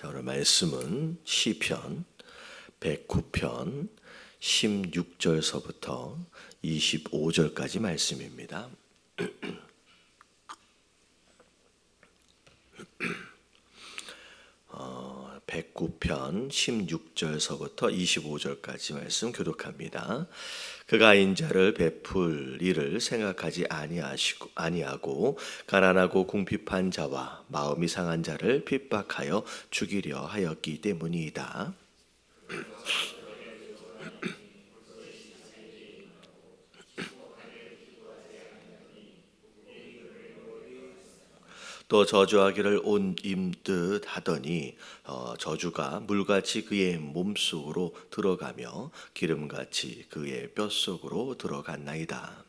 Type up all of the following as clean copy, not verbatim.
자, 오늘 말씀은 시편 109편 16절서부터 25절까지 말씀입니다. 109편 16절서부터 25절까지 말씀 교독합니다. 그가 인자를 베풀 일을 생각하지 아니하고 가난하고 궁핍한 자와 마음이 상한 자를 핍박하여 죽이려 하였기 때문이다. 또 저주하기를 온 임듯 하더니 저주가 물같이 그의 몸속으로 들어가며 기름같이 그의 뼛속으로 들어갔나이다.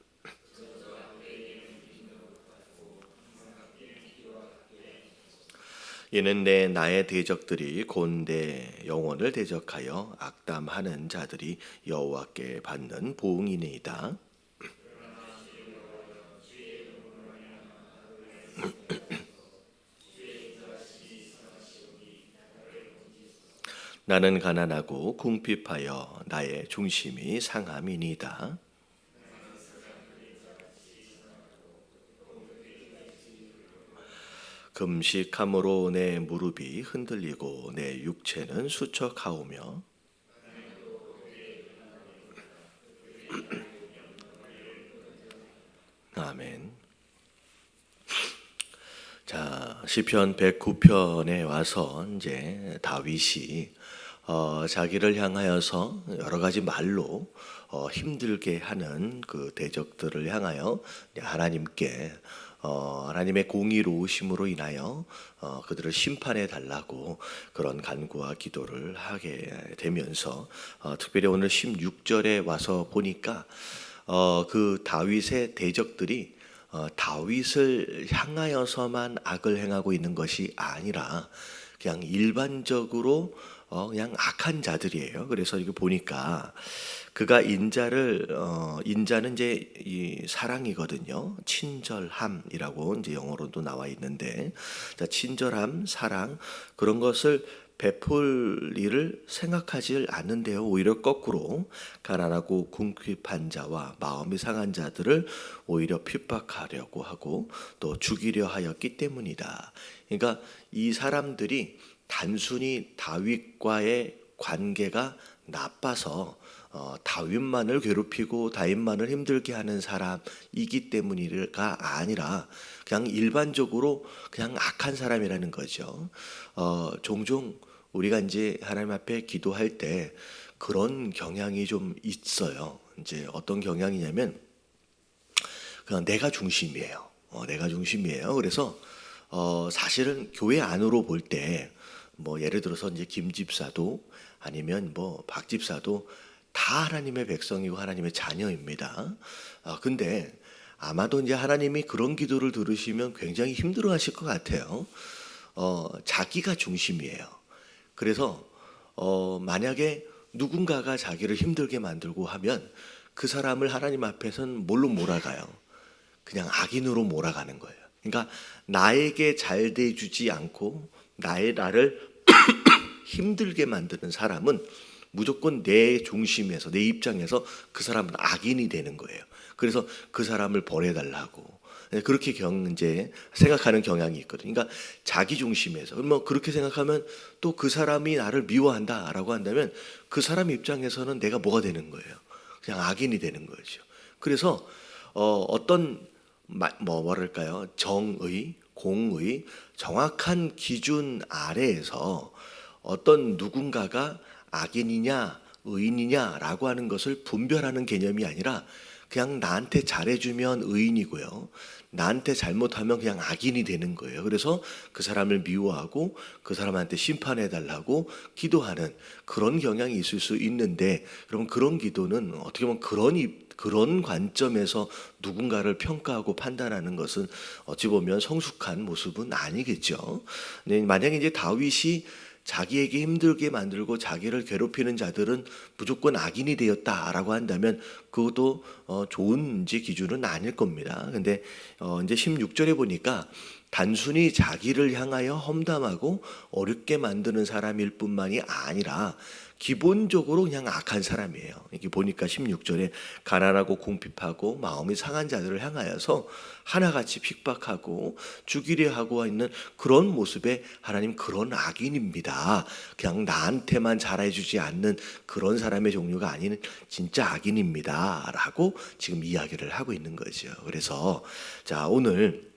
이는 나의 대적들이 곧 내 영혼을 대적하여 악담하는 자들이 여호와께 받는 보응이니이다. 나는 가난하고 궁핍하여 나의 중심이 상함이니이다. 금식함으로 내 무릎이 흔들리고 내 육체는 수척하오며 아멘. 자, 시편 109편에 와서 이제 다윗이 자기를 향하여서 여러 가지 말로 힘들게 하는 그 대적들을 향하여 하나님께 하나님의 공의로우심으로 인하여 그들을 심판해 달라고 그런 간구와 기도를 하게 되면서 특별히 오늘 16절에 와서 보니까 그 다윗의 대적들이 다윗을 향하여서만 악을 행하고 있는 것이 아니라 그냥 일반적으로 그냥 악한 자들이에요. 그래서 이거 보니까 그가 인자는 이제 이 사랑이거든요. 친절함이라고 이제 영어로도 나와 있는데, 자, 친절함, 사랑 그런 것을 베풀 일을 생각하지 않는데요. 오히려 거꾸로 가난하고 궁핍한 자와 마음이 상한 자들을 오히려 핍박하려고 하고 또 죽이려 하였기 때문이다. 그러니까 이 사람들이 단순히 다윗과의 관계가 나빠서 다윗만을 괴롭히고 다윗만을 힘들게 하는 사람이기 때문이가 아니라 그냥 일반적으로 그냥 악한 사람이라는 거죠. 종종 우리가 이제 하나님 앞에 기도할 때 그런 경향이 좀 있어요. 이제 어떤 경향이냐면 그냥 내가 중심이에요. 내가 중심이에요. 그래서 사실은 교회 안으로 볼 때 뭐 예를 들어서 이제 김 집사도 아니면 뭐 박 집사도 다 하나님의 백성이고 하나님의 자녀입니다. 근데 아마도 이제 하나님이 그런 기도를 들으시면 굉장히 힘들어하실 것 같아요. 자기가 중심이에요. 그래서 만약에 누군가가 자기를 힘들게 만들고 하면 그 사람을 하나님 앞에서는 뭘로 몰아가요? 그냥 악인으로 몰아가는 거예요. 그러니까 나에게 잘 대주지 않고 나를 힘들게 만드는 사람은 무조건 내 중심에서 내 입장에서 그 사람은 악인이 되는 거예요. 그래서 그 사람을 보내달라고 그렇게 이제 생각하는 경향이 있거든요. 그러니까 자기 중심에서 뭐 그렇게 생각하면 또 그 사람이 나를 미워한다라고 한다면 그 사람 입장에서는 내가 뭐가 되는 거예요? 그냥 악인이 되는 거죠. 그래서 어떤 뭐랄까요? 정의, 공의, 정확한 기준 아래에서 어떤 누군가가 악인이냐 의인이냐라고 하는 것을 분별하는 개념이 아니라 그냥 나한테 잘해주면 의인이고요. 나한테 잘못하면 그냥 악인이 되는 거예요. 그래서 그 사람을 미워하고 그 사람한테 심판해달라고 기도하는 그런 경향이 있을 수 있는데, 여러분 그런 기도는 어떻게 보면 그런 관점에서 누군가를 평가하고 판단하는 것은 어찌 보면 성숙한 모습은 아니겠죠. 만약에 이제 다윗이 자기에게 힘들게 만들고 자기를 괴롭히는 자들은 무조건 악인이 되었다라고 한다면 그것도 좋은 이제 기준은 아닐 겁니다. 근데 이제 16절에 보니까 단순히 자기를 향하여 험담하고 어렵게 만드는 사람일 뿐만이 아니라 기본적으로 그냥 악한 사람이에요. 이렇게 보니까 16절에 가난하고 궁핍하고 마음이 상한 자들을 향하여서 하나같이 핍박하고 죽이려 하고 있는 그런 모습에 하나님 그런 악인입니다. 그냥 나한테만 잘해주지 않는 그런 사람의 종류가 아닌 진짜 악인입니다. 라고 지금 이야기를 하고 있는 거죠. 그래서 자, 오늘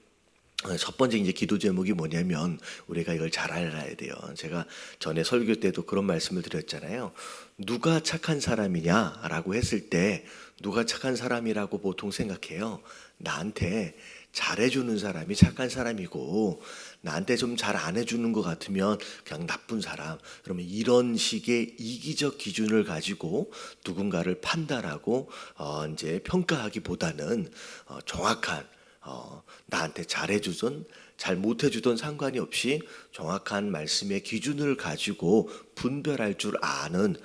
첫 번째 이제 기도 제목이 뭐냐면 우리가 이걸 잘 알아야 돼요. 제가 전에 설교 때도 그런 말씀을 드렸잖아요. 누가 착한 사람이냐라고 했을 때 누가 착한 사람이라고 보통 생각해요. 나한테 잘해주는 사람이 착한 사람이고 나한테 좀 잘 안 해주는 것 같으면 그냥 나쁜 사람. 그러면 이런 식의 이기적 기준을 가지고 누군가를 판단하고 이제 평가하기보다는 정확한 나한테 잘해주든 잘 못해주든 상관이 없이 정확한 말씀의 기준을 가지고 분별할 줄 아는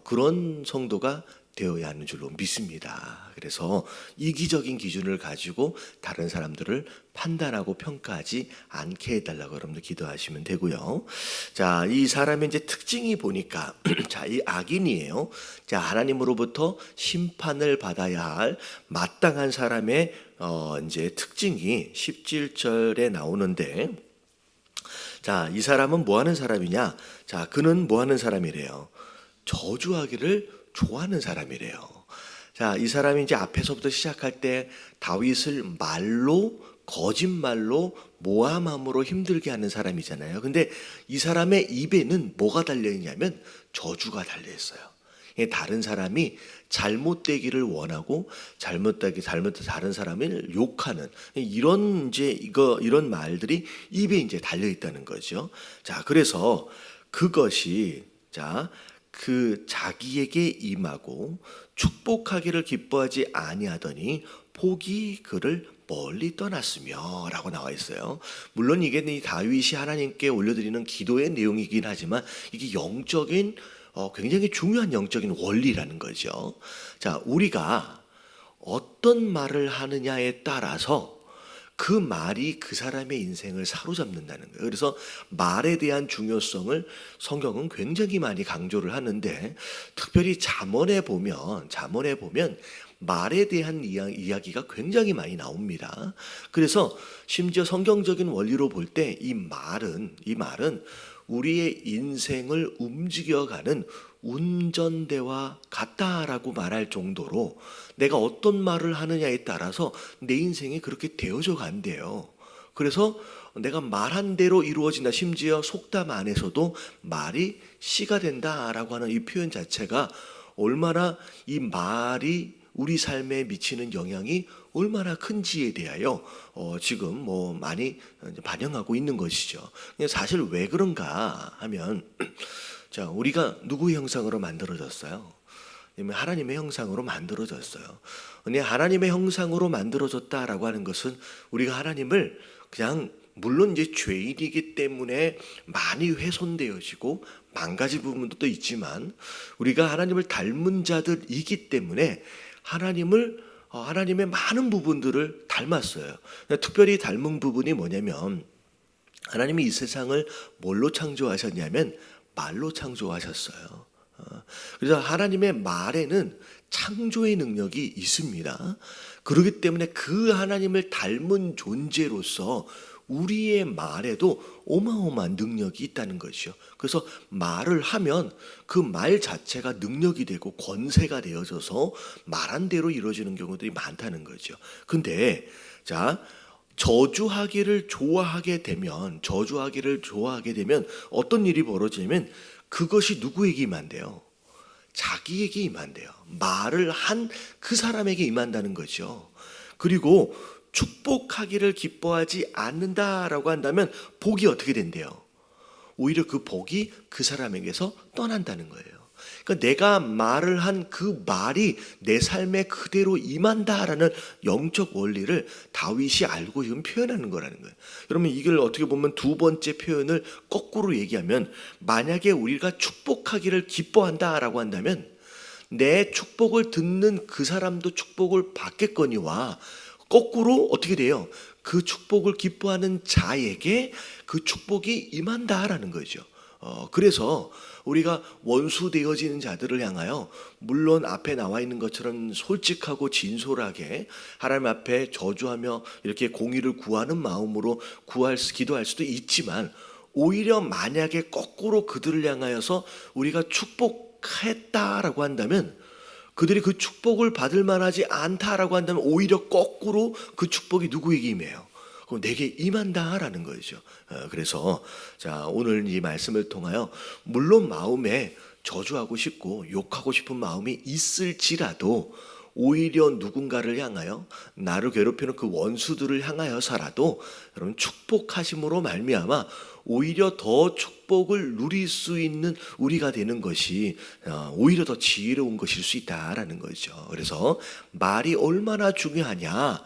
그런 성도가 되어야 하는 줄로 믿습니다. 그래서 이기적인 기준을 가지고 다른 사람들을 판단하고 평가하지 않게 해달라고 여러분들 기도하시면 되고요. 자, 이 사람의 이제 특징이 보니까 자, 이 악인이에요. 자, 하나님으로부터 심판을 받아야 할 마땅한 사람의 이제 특징이 17절에 나오는데, 자, 이 사람은 뭐 하는 사람이냐? 자, 그는 뭐 하는 사람이래요? 저주하기를 좋아하는 사람이래요. 자, 이 사람이 이제 앞에서부터 시작할 때 다윗을 말로, 거짓말로, 모함함으로 힘들게 하는 사람이잖아요. 근데 이 사람의 입에는 뭐가 달려있냐면 저주가 달려있어요. 다른 사람이 잘못되기를 원하고 다른 사람을 욕하는 이런 이런 말들이 입에 이제 달려 있다는 거죠. 자, 그래서 그것이 그 자기에게 임하고 축복하기를 기뻐하지 아니하더니 복이 그를 멀리 떠났으며라고 나와 있어요. 물론 이게 이 다윗이 하나님께 올려드리는 기도의 내용이긴 하지만 이게 영적인 굉장히 중요한 영적인 원리라는 거죠. 자, 우리가 어떤 말을 하느냐에 따라서 그 말이 그 사람의 인생을 사로잡는다는 거예요. 그래서 말에 대한 중요성을 성경은 굉장히 많이 강조를 하는데 특별히 잠언에 보면 말에 대한 이야기가 굉장히 많이 나옵니다. 그래서 심지어 성경적인 원리로 볼 때 이 말은 우리의 인생을 움직여가는 운전대와 같다라고 말할 정도로 내가 어떤 말을 하느냐에 따라서 내 인생이 그렇게 되어져 간대요. 그래서 내가 말한 대로 이루어진다. 심지어 속담 안에서도 말이 씨가 된다라고 하는 이 표현 자체가 얼마나 이 말이 우리 삶에 미치는 영향이 얼마나 큰지에 대하여 지금 뭐 많이 반영하고 있는 것이죠. 사실 왜 그런가 하면 자, 우리가 누구의 형상으로 만들어졌어요? 하나님의 형상으로 만들어졌어요. 근데 하나님의 형상으로 만들어졌다라고 하는 것은 우리가 하나님을 그냥 물론 이제 죄인이기 때문에 많이 훼손되어지고 망가진 부분도 있지만 우리가 하나님을 닮은 자들이기 때문에 하나님의 많은 부분들을 닮았어요. 특별히 닮은 부분이 뭐냐면 하나님이 이 세상을 뭘로 창조하셨냐면 말로 창조하셨어요. 그래서 하나님의 말에는 창조의 능력이 있습니다. 그렇기 때문에 그 하나님을 닮은 존재로서 우리의 말에도 어마어마한 능력이 있다는 것이죠. 그래서 말을 하면 그 말 자체가 능력이 되고 권세가 되어져서 말한 대로 이루어지는 경우들이 많다는 거죠. 근데 자, 저주하기를 좋아하게 되면 어떤 일이 벌어지냐면 그것이 누구에게 임한대요? 자기에게 임한대요. 말을 한 그 사람에게 임한다는 거죠. 그리고 축복하기를 기뻐하지 않는다라고 한다면 복이 어떻게 된대요? 오히려 그 복이 그 사람에게서 떠난다는 거예요. 그러니까 내가 말을 한 그 말이 내 삶에 그대로 임한다라는 영적 원리를 다윗이 알고 지금 표현하는 거라는 거예요. 여러분 이걸 어떻게 보면 두 번째 표현을 거꾸로 얘기하면, 만약에 우리가 축복하기를 기뻐한다라고 한다면 내 축복을 듣는 그 사람도 축복을 받겠거니와, 거꾸로 어떻게 돼요? 그 축복을 기뻐하는 자에게 그 축복이 임한다라는 거죠. 그래서 우리가 원수 되어지는 자들을 향하여, 물론 앞에 나와 있는 것처럼 솔직하고 진솔하게 하나님 앞에 저주하며 이렇게 공의를 구하는 마음으로 기도할 수도 있지만, 오히려 만약에 거꾸로 그들을 향하여서 우리가 축복했다라고 한다면, 그들이 그 축복을 받을 만하지 않다라고 한다면 오히려 거꾸로 그 축복이 누구에게 임해요? 그럼 내게 임한다라는 거죠. 그래서 자, 오늘 이 말씀을 통하여 물론 마음에 저주하고 싶고 욕하고 싶은 마음이 있을지라도, 오히려 누군가를 향하여, 나를 괴롭히는 그 원수들을 향하여서라도 여러분 축복하심으로 말미암아 오히려 더 축복을 누릴 수 있는 우리가 되는 것이 오히려 더 지혜로운 것일 수 있다라는 거죠. 그래서 말이 얼마나 중요하냐,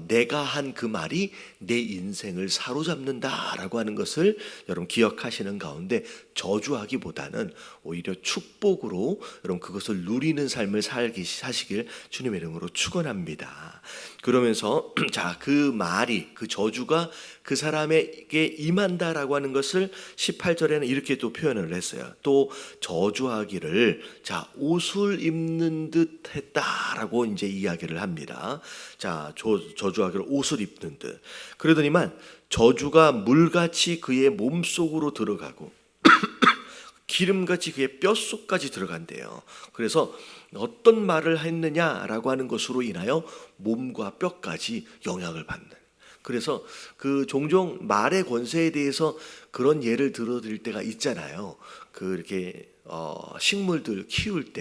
내가 한 그 말이 내 인생을 사로잡는다라고 하는 것을 여러분 기억하시는 가운데, 저주하기보다는 오히려 축복으로 여러분 그것을 누리는 삶을 사시길 주님의 이름으로 축원합니다. 그러면서 자, 그 말이, 그 저주가 그 사람에게 임한다라고 하는 것을 18절에는 이렇게 또 표현을 했어요. 또 저주하기를 자, 옷을 입는 듯 했다라고 이제 이야기를 합니다. 자, 저주하기를 옷을 입는 듯. 그러더니만 저주가 물같이 그의 몸속으로 들어가고 기름같이 그의 뼛속까지 들어간대요. 그래서 어떤 말을 했느냐라고 하는 것으로 인하여 몸과 뼈까지 영향을 받는. 그래서 그 종종 말의 권세에 대해서 그런 예를 들어드릴 때가 있잖아요. 그 이렇게 식물들 키울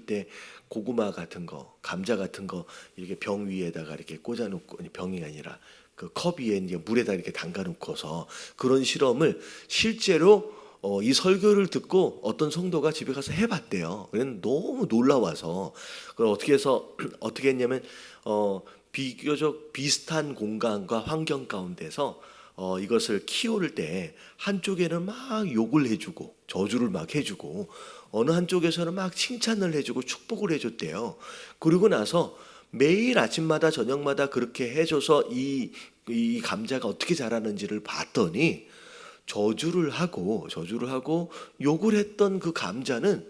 때 고구마 같은 거, 감자 같은 거 이렇게 병 위에다가 이렇게 꽂아놓고, 병이 아니라 그 컵 위에 이제 물에다 이렇게 담가놓고서 그런 실험을 실제로 이 설교를 듣고 어떤 성도가 집에 가서 해봤대요. 그래서 너무 놀라워서 그걸 어떻게 했냐면 비교적 비슷한 공간과 환경 가운데서 이것을 키울 때 한쪽에는 막 욕을 해주고 저주를 막 해주고, 어느 한쪽에서는 막 칭찬을 해주고 축복을 해줬대요. 그러고 나서 매일 아침마다 저녁마다 그렇게 해줘서 이 감자가 어떻게 자라는지를 봤더니, 저주를 하고 욕을 했던 그 감자는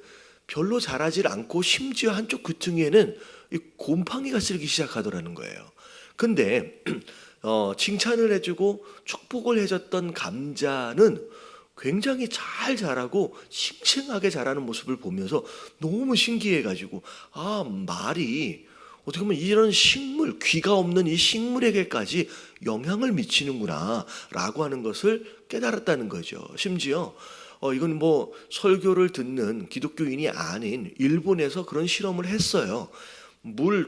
별로 자라질 않고, 심지어 한쪽 귀퉁이에는 이 곰팡이가 쓸기 시작하더라는 거예요. 근데 칭찬을 해주고 축복을 해줬던 감자는 굉장히 잘 자라고 싱싱하게 자라는 모습을 보면서 너무 신기해가지고, 말이 어떻게 보면 이런 식물, 귀가 없는 이 식물에게까지 영향을 미치는구나 라고 하는 것을 깨달았다는 거죠. 심지어 이건 뭐 설교를 듣는 기독교인이 아닌 일본에서 그런 실험을 했어요.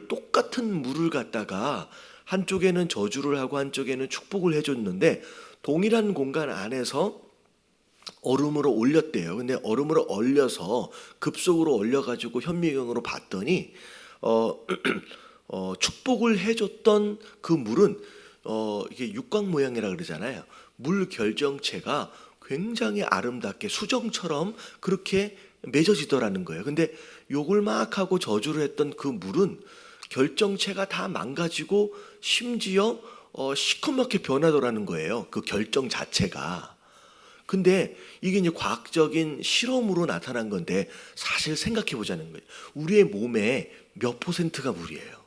똑같은 물을 갖다가 한쪽에는 저주를 하고 한쪽에는 축복을 해줬는데, 동일한 공간 안에서 얼음으로 올렸대요. 근데 얼음으로 얼려서 급속으로 얼려가지고 현미경으로 봤더니 축복을 해줬던 그 물은 이게 육각 모양이라 그러잖아요. 물 결정체가 굉장히 아름답게 수정처럼 그렇게 맺어지더라는 거예요. 근데 욕을 막 하고 저주를 했던 그 물은 결정체가 다 망가지고 심지어 시커멓게 변하더라는 거예요. 그 결정 자체가. 근데 이게 이제 과학적인 실험으로 나타난 건데, 사실 생각해 보자는 거예요. 우리의 몸에 몇 퍼센트가 물이에요?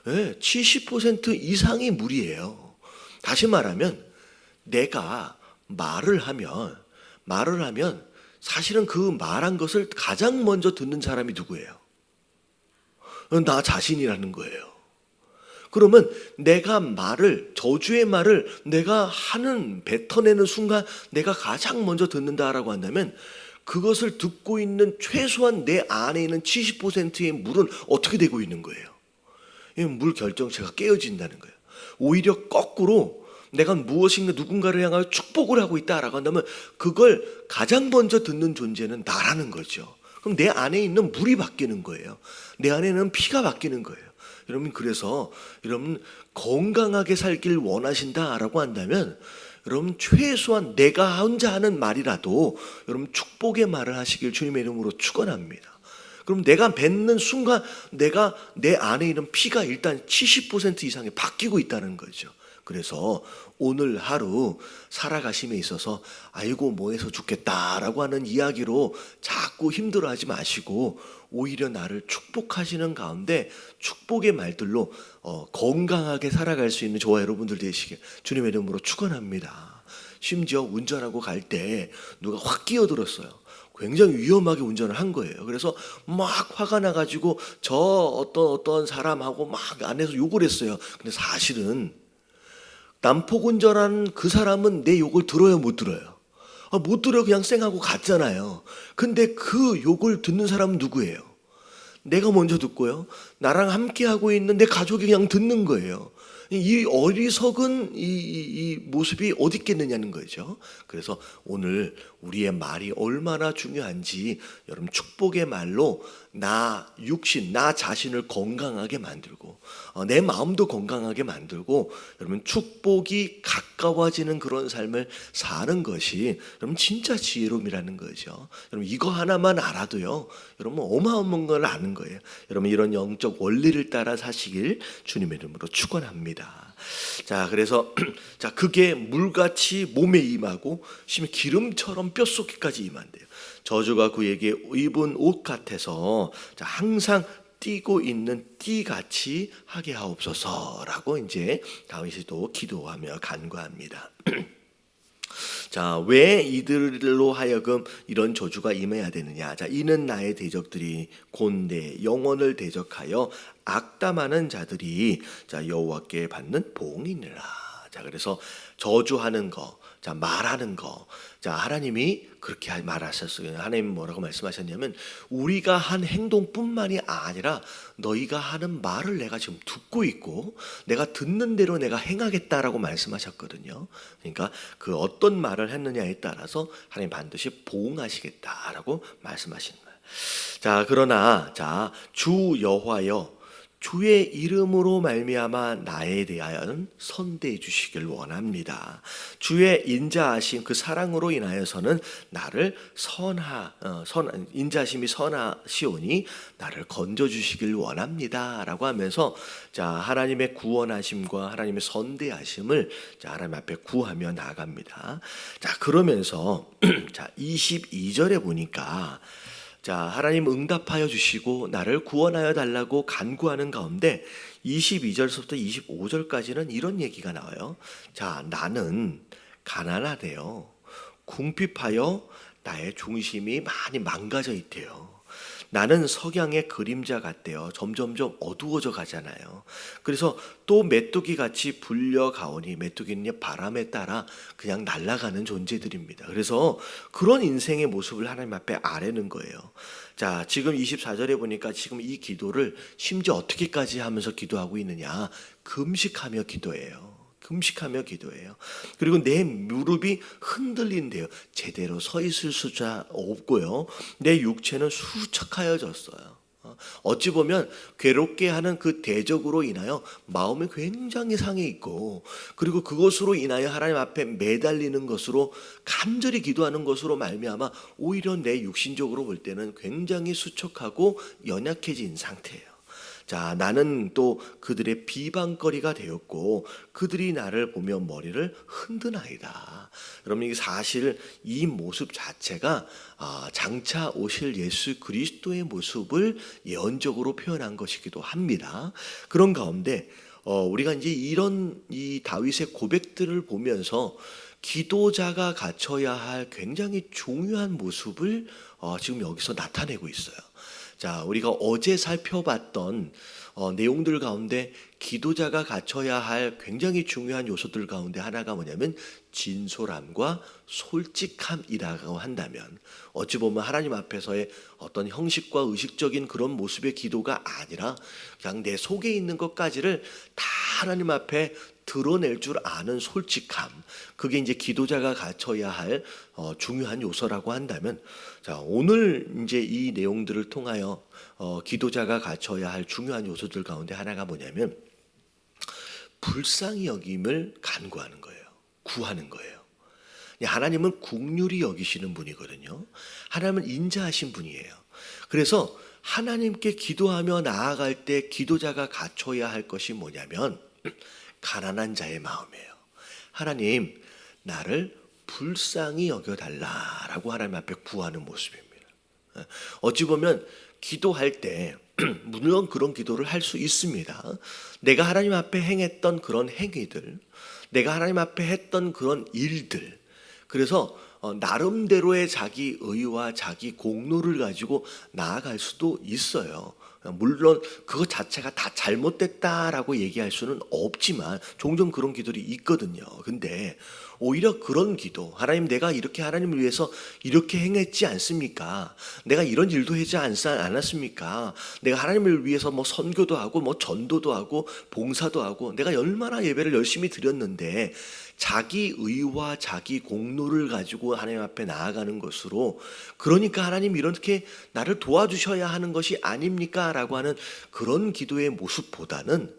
네, 70% 이상이 물이에요. 다시 말하면 내가 말을 하면 사실은 그 말한 것을 가장 먼저 듣는 사람이 누구예요? 나 자신이라는 거예요. 그러면 내가 저주의 말을 내가 뱉어내는 순간 내가 가장 먼저 듣는다라고 한다면, 그것을 듣고 있는 최소한 내 안에 있는 70%의 물은 어떻게 되고 있는 거예요? 물 결정체가 깨어진다는 거예요. 오히려 거꾸로 내가 무엇인가 누군가를 향하여 축복을 하고 있다라고 한다면 그걸 가장 먼저 듣는 존재는 나라는 거죠. 그럼 내 안에 있는 물이 바뀌는 거예요. 내 안에 있는 피가 바뀌는 거예요. 여러분, 그래서 여러분 건강하게 살길 원하신다라고 한다면 여러분 최소한 내가 혼자 하는 말이라도 여러분 축복의 말을 하시길 주님의 이름으로 축원합니다. 그럼 내가 뱉는 순간 내가 내 안에 있는 피가 일단 70% 이상이 바뀌고 있다는 거죠. 그래서 오늘 하루 살아가심에 있어서 아이고 뭐해서 죽겠다라고 하는 이야기로 자꾸 힘들어하지 마시고 오히려 나를 축복하시는 가운데 축복의 말들로 건강하게 살아갈 수 있는 저와 여러분들 되시길 주님의 이름으로 축원합니다. 심지어 운전하고 갈 때 누가 확 끼어들었어요. 굉장히 위험하게 운전을 한 거예요. 그래서 막 화가 나가지고 저 어떤 사람하고 막 안에서 욕을 했어요. 근데 사실은 난폭 운전한 그 사람은 내 욕을 들어요, 못 들어요? 못 들어요. 그냥 쌩하고 갔잖아요. 근데 그 욕을 듣는 사람은 누구예요? 내가 먼저 듣고요. 나랑 함께 하고 있는 내 가족이 그냥 듣는 거예요. 이 어리석은 이 모습이 어디 있겠느냐는 거죠. 그래서 오늘 우리의 말이 얼마나 중요한지 여러분 축복의 말로 나 육신, 나 자신을 건강하게 만들고 내 마음도 건강하게 만들고 여러분 축복이 가까워지는 그런 삶을 사는 것이 여러분 진짜 지혜로움이라는 거죠. 여러분 이거 하나만 알아도요. 여러분 어마어마한 걸 아는 거예요. 여러분 이런 영적 원리를 따라 사시길 주님의 이름으로 축원합니다. 자, 그래서 자 그게 물같이 몸에 임하고 심히 기름처럼 뼛속에까지 임한대요. 저주가 그에게 입은 옷 같아서 자, 항상 띠고 있는 띠같이 하게 하옵소서라고 이제 다윗이 또 기도하며 간구합니다. 자, 왜 이들로 하여금 이런 저주가 임해야 되느냐? 자, 이는 나의 대적들이 곤대 영혼을 대적하여 악담하는 자들이 자 여호와께 받는 봉이니라. 자, 그래서 저주하는 거, 자 말하는 거, 자 하나님이 그렇게 말하셨어요. 하나님 뭐라고 말씀하셨냐면 우리가 한 행동뿐만이 아니라 너희가 하는 말을 내가 지금 듣고 있고 내가 듣는 대로 내가 행하겠다라고 말씀하셨거든요. 그러니까 그 어떤 말을 했느냐에 따라서 하나님 반드시 보응하시겠다라고 말씀하시는 거예요. 자, 그러나 자 주 여호와여 주의 이름으로 말미암아 나에 대하여는 선대해 주시길 원합니다. 주의 인자하심 그 사랑으로 인하여서는 나를 인자하심이 선하시오니 나를 건져 주시길 원합니다라고 하면서 자 하나님의 구원하심과 하나님의 선대하심을 자 하나님 앞에 구하며 나아갑니다. 자 그러면서 자 22절에 보니까 자 하나님 응답하여 주시고 나를 구원하여 달라고 간구하는 가운데 22절부터 25절까지는 이런 얘기가 나와요. 자 나는 가난하대요. 궁핍하여 나의 중심이 많이 망가져 있대요. 나는 석양의 그림자 같대요. 점점점 어두워져 가잖아요. 그래서 또 메뚜기 같이 불려가오니 메뚜기는 바람에 따라 그냥 날아가는 존재들입니다. 그래서 그런 인생의 모습을 하나님 앞에 아뢰는 거예요. 자, 지금 24절에 보니까 지금 이 기도를 심지어 어떻게까지 하면서 기도하고 있느냐? 금식하며 기도해요. 금식하며 기도해요. 그리고 내 무릎이 흔들린대요. 제대로 서 있을 수자 없고요. 내 육체는 수척하여졌어요. 어찌 보면 괴롭게 하는 그 대적으로 인하여 마음이 굉장히 상해 있고 그리고 그것으로 인하여 하나님 앞에 매달리는 것으로 간절히 기도하는 것으로 말미암아 오히려 내 육신적으로 볼 때는 굉장히 수척하고 연약해진 상태예요. 자, 나는 또 그들의 비방거리가 되었고 그들이 나를 보며 머리를 흔드나이다. 여러분 이게 사실 이 모습 자체가 장차 오실 예수 그리스도의 모습을 예언적으로 표현한 것이기도 합니다. 그런 가운데 우리가 이제 이런 이 다윗의 고백들을 보면서 기도자가 갖춰야 할 굉장히 중요한 모습을 지금 여기서 나타내고 있어요. 자, 우리가 어제 살펴봤던 내용들 가운데 기도자가 갖춰야 할 굉장히 중요한 요소들 가운데 하나가 뭐냐면 진솔함과 솔직함이라고 한다면 어찌 보면 하나님 앞에서의 어떤 형식과 의식적인 그런 모습의 기도가 아니라 그냥 내 속에 있는 것까지를 다 하나님 앞에 드러낼 줄 아는 솔직함, 그게 이제 기도자가 갖춰야 할 중요한 요소라고 한다면, 자, 오늘 이제 이 내용들을 통하여 기도자가 갖춰야 할 중요한 요소들 가운데 하나가 뭐냐면 불쌍히 여김을 간구하는 거예요. 구하는 거예요. 하나님은 긍휼히 여기시는 분이거든요. 하나님은 인자하신 분이에요. 그래서 하나님께 기도하며 나아갈 때 기도자가 갖춰야 할 것이 뭐냐면 가난한 자의 마음이에요. 하나님, 나를 불쌍히 여겨달라라고 하나님 앞에 구하는 모습입니다. 어찌 보면 기도할 때 물론 그런 기도를 할 수 있습니다. 내가 하나님 앞에 행했던 그런 행위들, 내가 하나님 앞에 했던 그런 일들, 그래서 나름대로의 자기 의와 자기 공로를 가지고 나아갈 수도 있어요. 물론 그것 자체가 다 잘못됐다라고 얘기할 수는 없지만 종종 그런 기도들이 있거든요. 근데 오히려 그런 기도, 하나님, 내가 이렇게 하나님을 위해서 이렇게 행했지 않습니까? 내가 이런 일도 하지 않았습니까? 내가 하나님을 위해서 뭐 선교도 하고 뭐 전도도 하고 봉사도 하고 내가 얼마나 예배를 열심히 드렸는데, 자기 의와 자기 공로를 가지고 하나님 앞에 나아가는 것으로, 그러니까 하나님 이렇게 나를 도와주셔야 하는 것이 아닙니까? 라고 하는 그런 기도의 모습보다는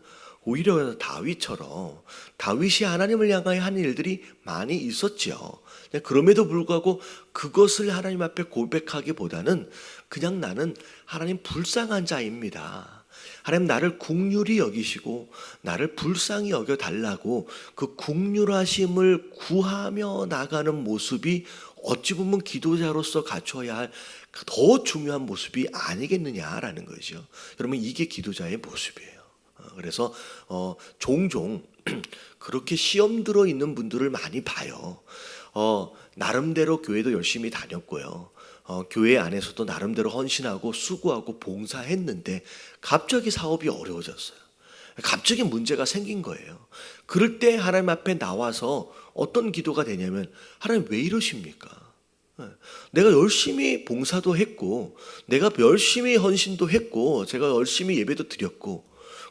오히려 다윗처럼, 다윗이 하나님을 향하여 한 일들이 많이 있었죠. 그럼에도 불구하고 그것을 하나님 앞에 고백하기보다는 그냥 나는 하나님 불쌍한 자입니다, 하나님 나를 긍휼히 여기시고 나를 불쌍히 여겨달라고 그 긍휼하심을 구하며 나가는 모습이 어찌 보면 기도자로서 갖춰야 할 더 중요한 모습이 아니겠느냐라는 거죠. 여러분, 이게 기도자의 모습이에요. 그래서 종종 그렇게 시험 들어 있는 분들을 많이 봐요. 나름대로 교회도 열심히 다녔고요. 교회 안에서도 나름대로 헌신하고 수고하고 봉사했는데 갑자기 사업이 어려워졌어요. 갑자기 문제가 생긴 거예요. 그럴 때 하나님 앞에 나와서 어떤 기도가 되냐면, 하나님 왜 이러십니까? 내가 열심히 봉사도 했고 내가 열심히 헌신도 했고 제가 열심히 예배도 드렸고,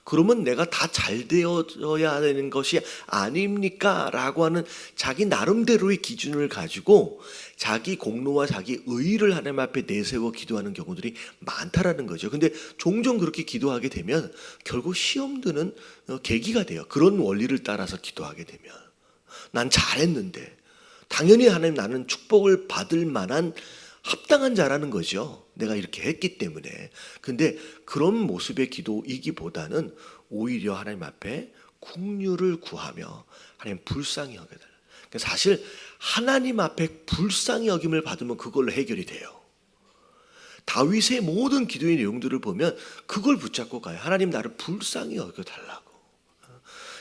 그러면 내가 다 잘 되어야 되는 것이 아닙니까? 라고 하는 자기 나름대로의 기준을 가지고 자기 공로와 자기 의의를 하나님 앞에 내세워 기도하는 경우들이 많다라는 거죠. 근데 종종 그렇게 기도하게 되면 결국 시험 드는 계기가 돼요. 그런 원리를 따라서 기도하게 되면 난 잘했는데 당연히 하나님, 나는 축복을 받을 만한 합당한 자라는 거죠. 내가 이렇게 했기 때문에. 근데 그런 모습의 기도이기보다는 오히려 하나님 앞에 긍휼을 구하며 하나님 불쌍히 여겨달라. 사실 하나님 앞에 불쌍히 여김을 받으면 그걸로 해결이 돼요. 다윗의 모든 기도의 내용들을 보면 그걸 붙잡고 가요. 하나님, 나를 불쌍히 여겨달라고.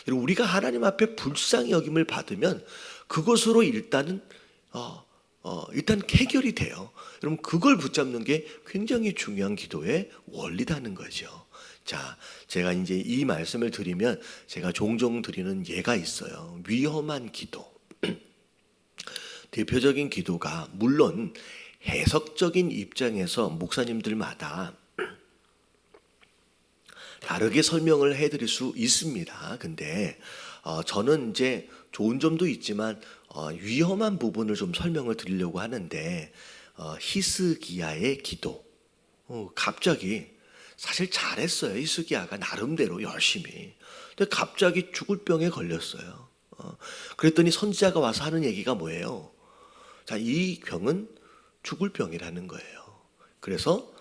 우리가 하나님 앞에 불쌍히 여김을 받으면 그것으로 일단 해결이 돼요. 여러분, 그걸 붙잡는 게 굉장히 중요한 기도의 원리라는 거죠. 자, 제가 이제 이 말씀을 드리면 제가 종종 드리는 예가 있어요. 위험한 기도. 대표적인 기도가, 물론 해석적인 입장에서 목사님들마다 다르게 설명을 해드릴 수 있습니다. 근데 저는 이제 좋은 점도 있지만 위험한 부분을 좀 설명을 드리려고 하는데, 히스기야의 기도. 갑자기, 사실 잘했어요. 히스기야가 나름대로 열심히. 근데 갑자기 죽을 병에 걸렸어요. 그랬더니 선지자가 와서 하는 얘기가 뭐예요? 자, 이 병은 죽을 병이라는 거예요. 그래서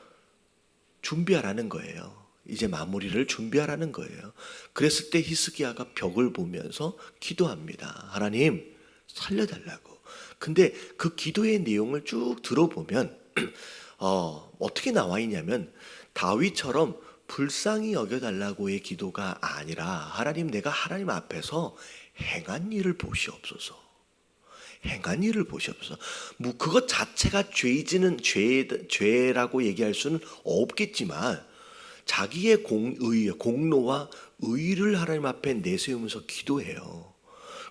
준비하라는 거예요. 이제 마무리를 준비하라는 거예요. 그랬을 때 히스기야가 벽을 보면서 기도합니다. 하나님, 살려달라고. 근데 그 기도의 내용을 쭉 들어보면 어떻게 나와 있냐면, 다윗처럼 불쌍히 여겨달라고의 기도가 아니라, 하나님, 내가 하나님 앞에서 행한 일을 보시옵소서. 행한 일을 보시옵소서. 뭐 그것 자체가 죄라고 얘기할 수는 없겠지만 자기의 공로와 의의를 하나님 앞에 내세우면서 기도해요.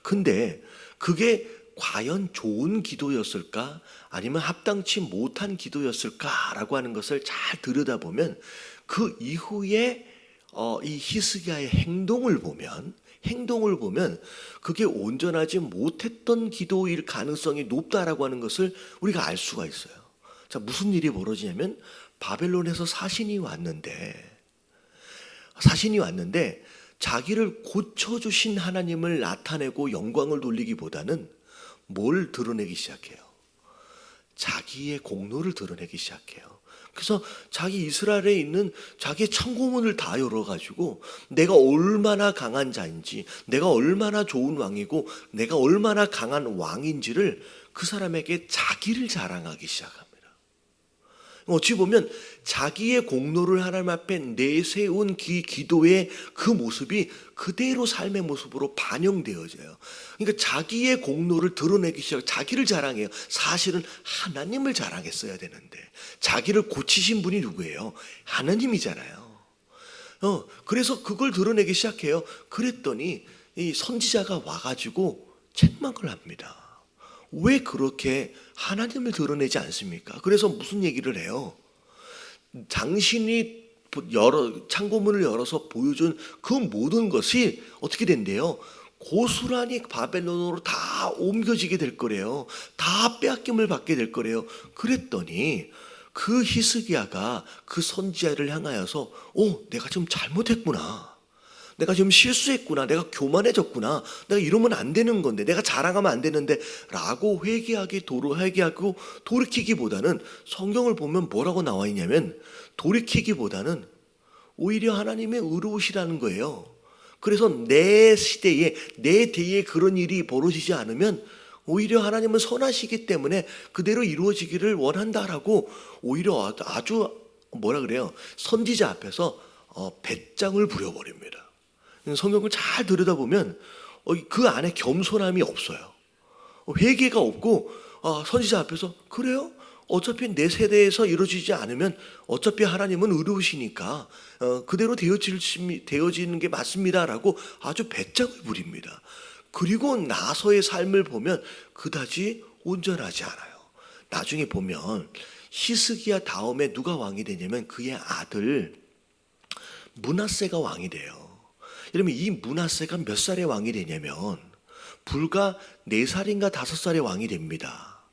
근데 그게 과연 좋은 기도였을까? 아니면 합당치 못한 기도였을까라고 하는 것을 잘 들여다보면 그 이후에 이 히스기야의 행동을 보면 그게 온전하지 못했던 기도일 가능성이 높다라고 하는 것을 우리가 알 수가 있어요. 자, 무슨 일이 벌어지냐면 바벨론에서 사신이 왔는데 자기를 고쳐주신 하나님을 나타내고 영광을 돌리기보다는 뭘 드러내기 시작해요? 자기의 공로를 드러내기 시작해요. 그래서 자기 이스라엘에 있는 자기의 창고문을 다 열어가지고 내가 얼마나 강한 자인지, 내가 얼마나 좋은 왕이고, 내가 얼마나 강한 왕인지를 그 사람에게 자기를 자랑하기 시작합니다. 어찌 보면 자기의 공로를 하나님 앞에 내세운 기도의 그 모습이 그대로 삶의 모습으로 반영되어져요. 그러니까 자기의 공로를 드러내기 시작, 자기를 자랑해요. 사실은 하나님을 자랑했어야 되는데 자기를 고치신 분이 누구예요? 하나님이잖아요. 그래서 그걸 드러내기 시작해요. 그랬더니 이 선지자가 와가지고 책망을 합니다. 왜 그렇게 하나님을 드러내지 않습니까? 그래서 무슨 얘기를 해요? 당신이 창고문을 열어서 보여준 그 모든 것이 어떻게 된대요? 고스란히 바벨론으로 다 옮겨지게 될 거래요. 다 빼앗김을 받게 될 거래요. 그랬더니 그 히스기야가 그 선지자를 향하여서 내가 좀 잘못했구나. 내가 지금 실수했구나. 내가 교만해졌구나. 내가 이러면 안 되는 건데, 내가 자랑하면 안 되는데 라고 회개하고 돌이키기보다는, 성경을 보면 뭐라고 나와 있냐면 돌이키기보다는 오히려 하나님의 의로우시라는 거예요. 그래서 내 시대에, 내 대에 그런 일이 벌어지지 않으면 오히려 하나님은 선하시기 때문에 그대로 이루어지기를 원한다라고 오히려 아주 선지자 앞에서 배짱을 부려버립니다. 성경을 잘 들여다보면 그 안에 겸손함이 없어요. 회개가 없고 선지자 앞에서 그래요? 어차피 내 세대에서 이루어지지 않으면 어차피 하나님은 의로우시니까 그대로 되어지는 게 맞습니다라고 아주 배짱을 부립니다. 그리고 나서의 삶을 보면 그다지 온전하지 않아요. 나중에 보면 히스기야 다음에 누가 왕이 되냐면 그의 아들 므낫세가 왕이 돼요. 여러분, 이 므낫세가 몇 살의 왕이 되냐면 불과 4살인가 5살의 왕이 됩니다.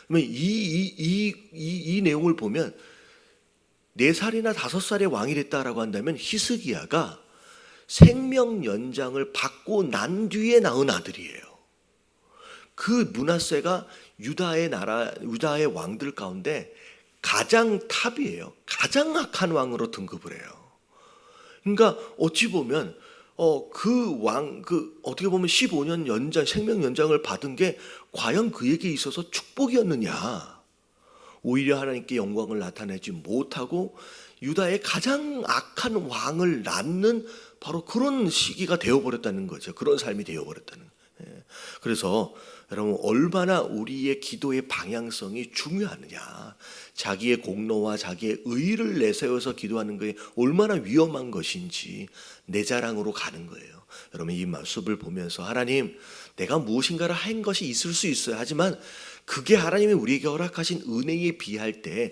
그러면 이 내용을 보면 4살이나 5살의 왕이 됐다라고 한다면 히스기야가 생명 연장을 받고 난 뒤에 낳은 아들이에요. 그 므낫세가 유다의 왕들 가운데 가장 탑이에요. 가장 악한 왕으로 등급을 해요. 그러니까 어찌 보면 어떻게 보면 15년 생명 연장을 받은 게 과연 그에게 있어서 축복이었느냐? 오히려 하나님께 영광을 나타내지 못하고 유다의 가장 악한 왕을 낳는 바로 그런 시기가 되어버렸다는 거죠. 그런 삶이 되어버렸다는 거예요. 그래서 여러분, 얼마나 우리의 기도의 방향성이 중요하느냐, 자기의 공로와 자기의 의를 내세워서 기도하는 것이 얼마나 위험한 것인지 내 자랑으로 가는 거예요. 여러분, 이 말씀을 보면서 하나님, 내가 무엇인가를 한 것이 있을 수 있어요. 하지만 그게 하나님이 우리에게 허락하신 은혜에 비할 때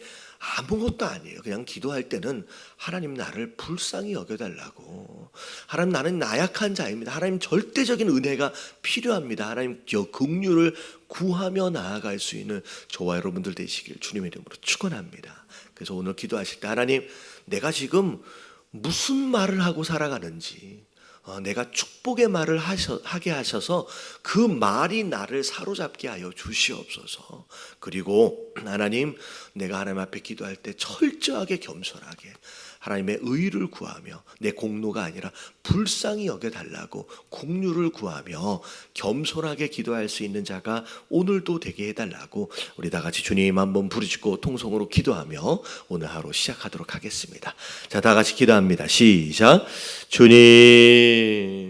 아무것도 아니에요. 그냥 기도할 때는 하나님, 나를 불쌍히 여겨달라고. 하나님, 나는 나약한 자입니다. 하나님, 절대적인 은혜가 필요합니다. 하나님, 긍휼을 구하며 나아갈 수 있는 저와 여러분들 되시길 주님의 이름으로 축원합니다. 그래서 오늘 기도하실 때 하나님, 내가 지금 무슨 말을 하고 살아가는지, 내가 축복의 말을 하게 하셔서 그 말이 나를 사로잡게 하여 주시옵소서. 그리고 하나님, 내가 하나님 앞에 기도할 때 철저하게 겸손하게 하나님의 의를 구하며 내 공로가 아니라 불쌍히 여겨달라고 긍휼을 구하며 겸손하게 기도할 수 있는 자가 오늘도 되게 해달라고 우리 다 같이 주님 한번 부르짖고 통성으로 기도하며 오늘 하루 시작하도록 하겠습니다. 자, 다 같이 기도합니다. 시작. 주님,